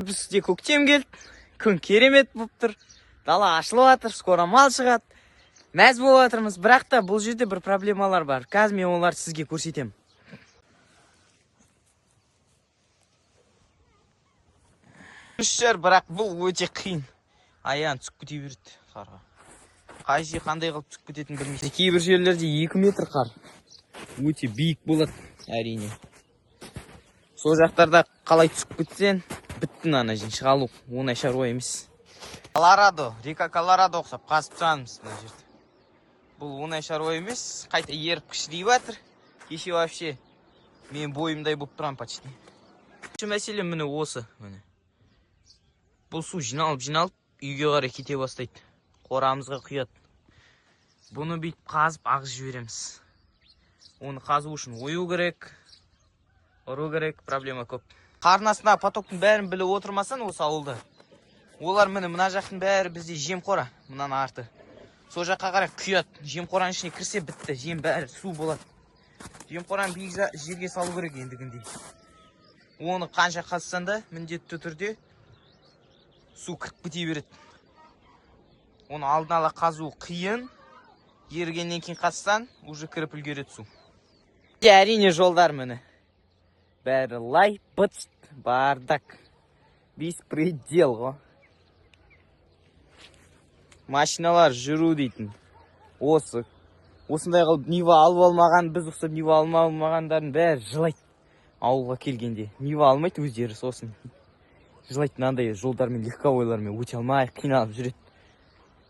Бізде көктем келді, күн керемет болып тұр, дала ашылып жатыр, скоро мал шығады. Мәз болып жатырмыз, бірақ та бұл жерде бір проблемалар бар. Қазір мен оларды сізге көрсетемін. Бірақ бұл өте қиын. Аян түсіп кете берді қарға. Қайсы қандай қылып түсіп кететінін білмейді. Кейбір жерлерде 2 метр қар. Өте биік болады, әрине. Сол жақтарда қалай түсіп кетсен, біттін ана жин шығалу. Оңай шаруа емес. Колорадо, река Колорадо ұқсап қазып тұрмыз мына жерде. Бұл оңай шаруа емес, қайта еріп кішірейіп жатыр. Кеше вообще мен бойымдай болып тұрам почти. Мәселе міне осы, міне. Бұл су жиналып, үйге қарай кете бастайды. Қорамызға құяды. Бұны бүйтіп қазып ағыз жібереміз. Оны қазу үшін ойу керек, ұру керек, проблема көп. Қарнасында потоктың бәрін біліп отырмасан осы ауылда. Олар мына жақтың бәрі бізде жем қора, мұнан арты. Сол жаққа қарай құяды. Жем қораның ішіне кірсе бітті, жем бәрі су болады. Жем қораны биік жерге салу керек ендігінде. Оны қанша қазсан да міндетті түрде су кіріп кете береді. Оны алдын ала қазу қиын. Ергеннен кейін қазсан, уже кіріп үлгереді су. Әрине жолдар міне. Бәрі лай, быт, бардак. Беспредел ғой. Машиналар жүру дейтін. Осындай қылып Нива алып алмаған, біз ұқсап Нива алмағандарын бәрі жылайды. Ауылға келгенде. Нива алмайды өздері сосын. Жылайды мынандай жолдармен, легковойлармен өте алмай, қиналып жүреді.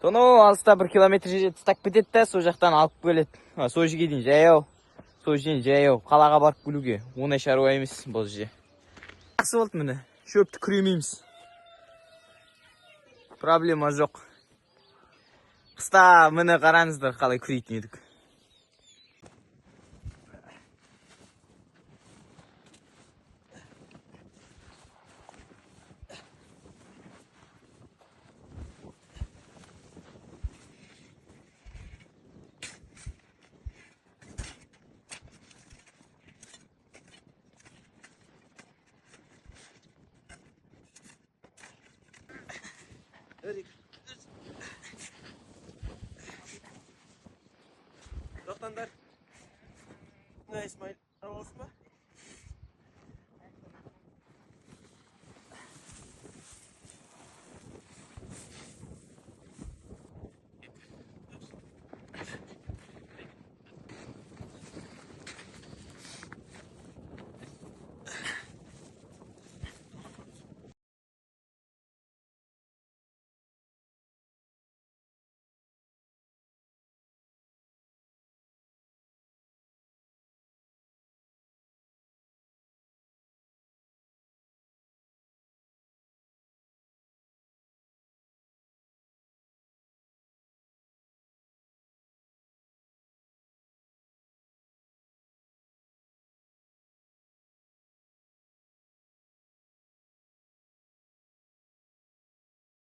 Тоны алыста 1 километр жерде тастап кетеді да, сол жақтан алып келеді. Сол жерге дейін жаяу. Сол жерден жаяу. Қалаға барып келуге оңай шаруа емес бұл жерде. Жақсы болды міне. Шөпті күремейміз. Проблема жоқ. Қыста міне қараңыздар қалай күрейтін едік. Тоқтаңдар. Мына Исмаил араласың ба?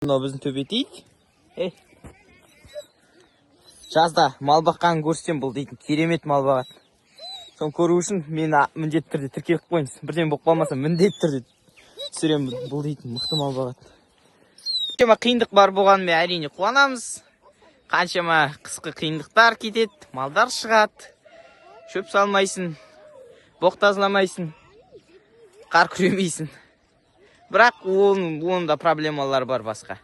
Мынау біздің төбе дейді. Жазда мал баққанын көрсем бұл дейтін керемет мал бағады. Соны көру үшін мен міндетті түрде тіркеліп қойыңыз. Бірден болып қалмаса міндетті түрде түсірем бұл дейтін мықты мал бағады. Қаншама қиындық бар болғанымен әрине қуанамыз. Қаншама қысқы қиындықтар кетеді, малдар шығады. Шөп салмайсың, боқ тазаламайсың, қар күремейсің. Бірақ онда проблемалар бар басқа.